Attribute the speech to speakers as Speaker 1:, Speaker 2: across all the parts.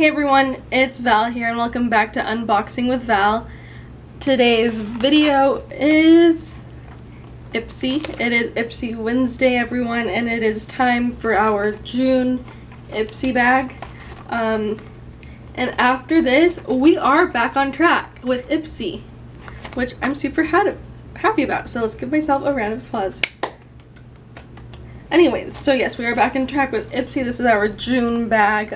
Speaker 1: Hey everyone, it's Val here and welcome back to Unboxing with Val. Today's video is Ipsy. It is Ipsy Wednesday, everyone, and it is time for our June Ipsy bag. And after this, we are back on track with Ipsy, which I'm super happy about. So let's give myself a round of applause. Anyways, so yes, we are back on track with Ipsy. This is our June bag.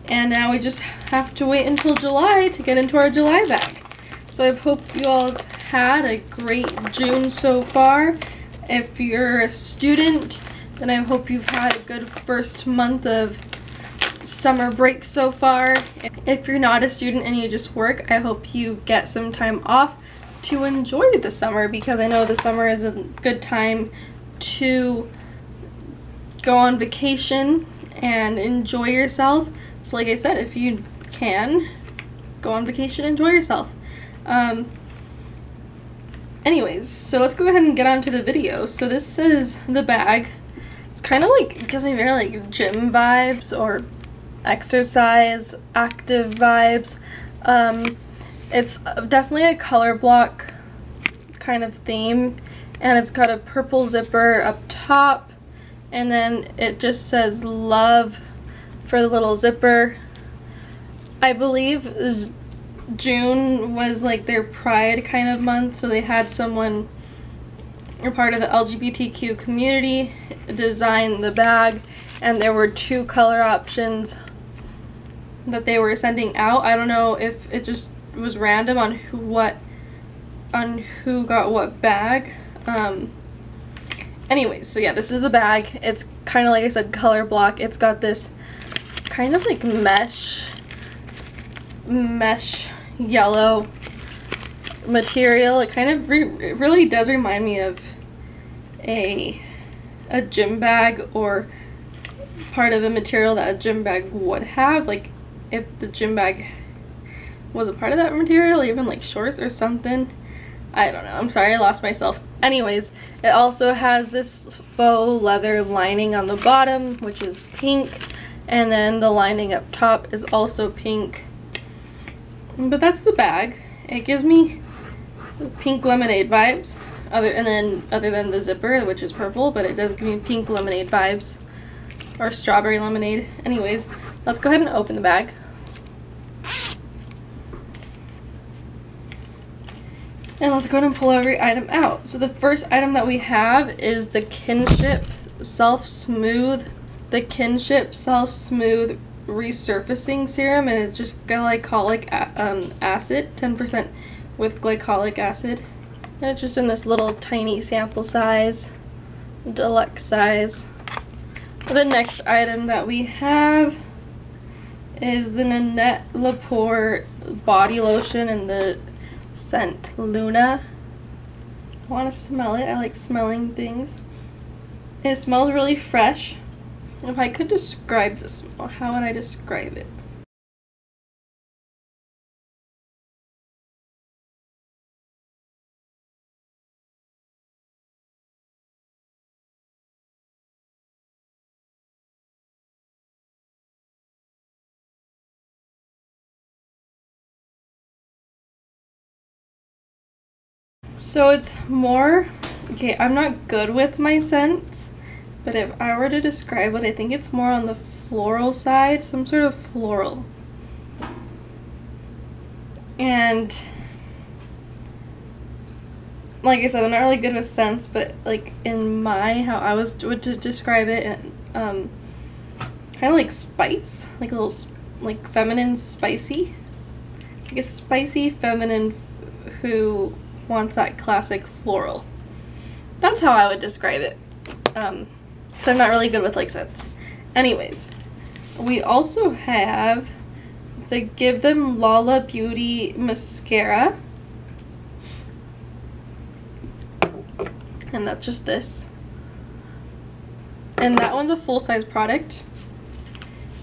Speaker 1: And now we just have to wait until July to get into our July bag. So I hope you all had a great June so far. If you're a student, then I hope you've had a good first month of summer break so far. If you're not a student and you just work, I hope you get some time off to enjoy the summer, because I know the summer is a good time to go on vacation and enjoy yourself. So like I said, if you can, go on vacation, enjoy yourself. Anyways, so let's go ahead and get on to the video. So this is the bag. It's kind of like, it gives me very like gym vibes or exercise, active vibes. It's definitely a color block kind of theme, and it's got a purple zipper up top, and then it just says love for the little zipper. I believe June was like their pride kind of month, so they had someone or part of the LGBTQ community design the bag, and there were two color options that they were sending out. I don't know if it just was random on who got what bag. Anyways, so yeah, this is the bag. It's kind of, like I said, color block. It's got this kind of like mesh yellow material. It kind of it really does remind me of a gym bag, or part of the material that a gym bag would have, like if the gym bag was a part of that material, even like shorts or something. I don't know, I'm sorry, I lost myself. Anyways, it also has this faux leather lining on the bottom, which is pink, and then the lining up top is also pink. But that's the bag. It gives me pink lemonade vibes, other than the zipper, which is purple, but it does give me pink lemonade vibes, or strawberry lemonade. Anyways, let's go ahead and open the bag. And let's go ahead and pull every item out. So the first item that we have is the Kinship Self Smooth Resurfacing Serum, and it's just glycolic acid, 10% with glycolic acid. And it's just in this little tiny sample size, deluxe size. The next item that we have is the Nanette Lepore body lotion in the scent Luna. I want to smell it. I like smelling things. It smells really fresh. If I could describe the smell, how would I describe it? So it's more, okay, I'm not good with my scents, but if I were to describe it, I think it's more on the floral side, some sort of floral. And like I said, I'm not really good with scents, but like in how I would describe it, and kind of like spice, like a little like feminine spicy, like a spicy feminine who wants that classic floral. That's how I would describe it. So I'm not really good with like scents. Anyways, we also have the Give Them Lala Beauty mascara, and that's just this, and that one's a full-size product.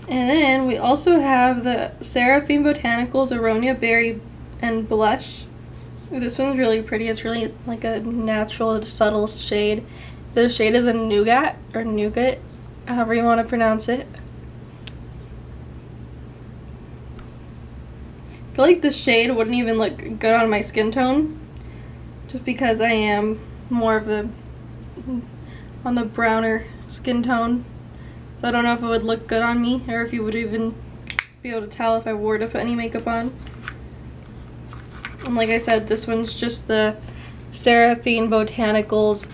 Speaker 1: And then we also have the Seraphine Botanicals Aronia Berry and Blush. Ooh, this one's really pretty. It's really like a natural, subtle shade. The shade is a nougat, however you want to pronounce it. feel like this shade wouldn't even look good on my skin tone, just because I am more of the on the browner skin tone. So I don't know if it would look good on me, or if you would even be able to tell if I were to put any makeup on. And like I said, this one's just the Seraphine Botanicals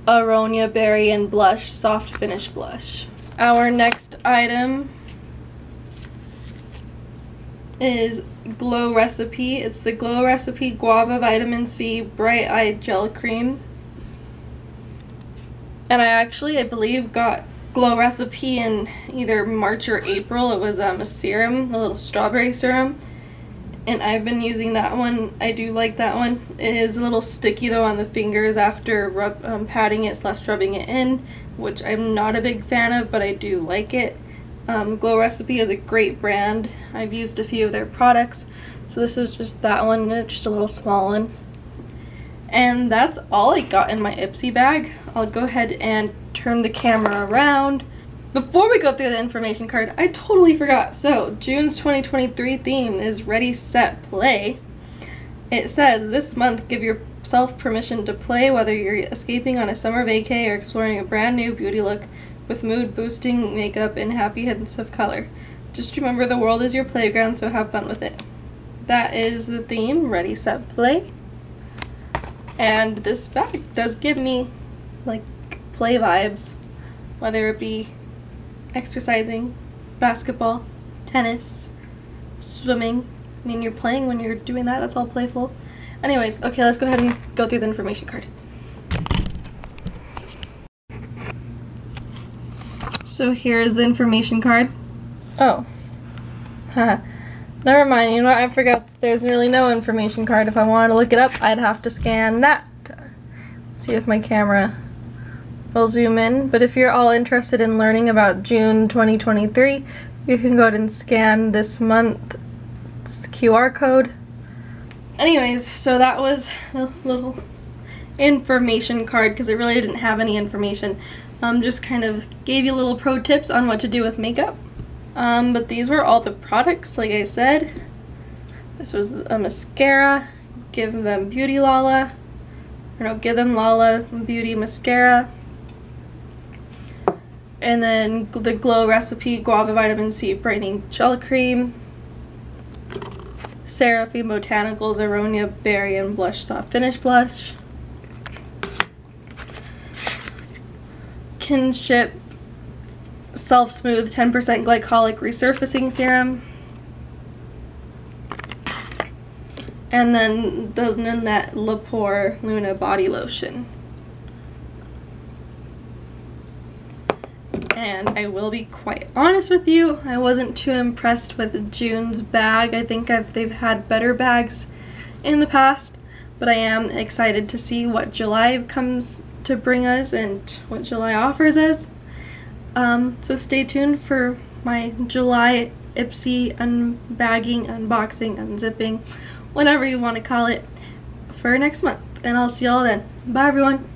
Speaker 1: Aronia Berry and Blush Soft Finish Blush. Our next item is Glow Recipe. It's the Glow Recipe Guava Vitamin C Bright Eye Gel Cream. And I believe got Glow Recipe in either March or April. It was a serum, a little strawberry serum. And I've been using that one. I do like that one. It is a little sticky though on the fingers after patting it / rubbing it in, which I'm not a big fan of, but I do like it. Glow Recipe is a great brand. I've used a few of their products. So this is just that one, just a little small one. And that's all I got in my Ipsy bag. I'll go ahead and turn the camera around. Before we go through the information card, I totally forgot. So, June's 2023 theme is Ready, Set, Play. It says, this month, give yourself permission to play, whether you're escaping on a summer vacay or exploring a brand new beauty look with mood-boosting makeup and happy hints of color. Just remember the world is your playground, so have fun with it. That is the theme, Ready, Set, Play. And this bag does give me, like, play vibes, whether it be exercising, basketball, tennis, swimming. I mean, you're playing when you're doing that. That's all playful. Anyways, okay, let's go ahead and go through the information card. So here's the information card. Oh. Haha. Never mind. You know what? I forgot there's really no information card. If I wanted to look it up, I'd have to scan that. See if my camera will zoom in, but if you're all interested in learning about June 2023, you can go ahead and scan this month's QR code. Anyways, so that was a little information card because it really didn't have any information. Just kind of gave you little pro tips on what to do with makeup. But these were all the products, like I said. This was a mascara, Give Them Beauty Lala, or no, Give Them Lala Beauty Mascara. And then the Glow Recipe Guava Vitamin C Brightening Gel Cream, Seraphine Botanicals Aronia Berry and Blush Soft Finish Blush, Kinship Self Smooth 10% Glycolic Resurfacing Serum, and then the Nanette Lepore Luna Body Lotion. And I will be quite honest with you, I wasn't too impressed with June's bag. I think they've had better bags in the past, but I am excited to see what July comes to bring us and what July offers us. So stay tuned for my July Ipsy unbagging, unboxing, unzipping, whatever you want to call it, for next month. And I'll see y'all then. Bye everyone!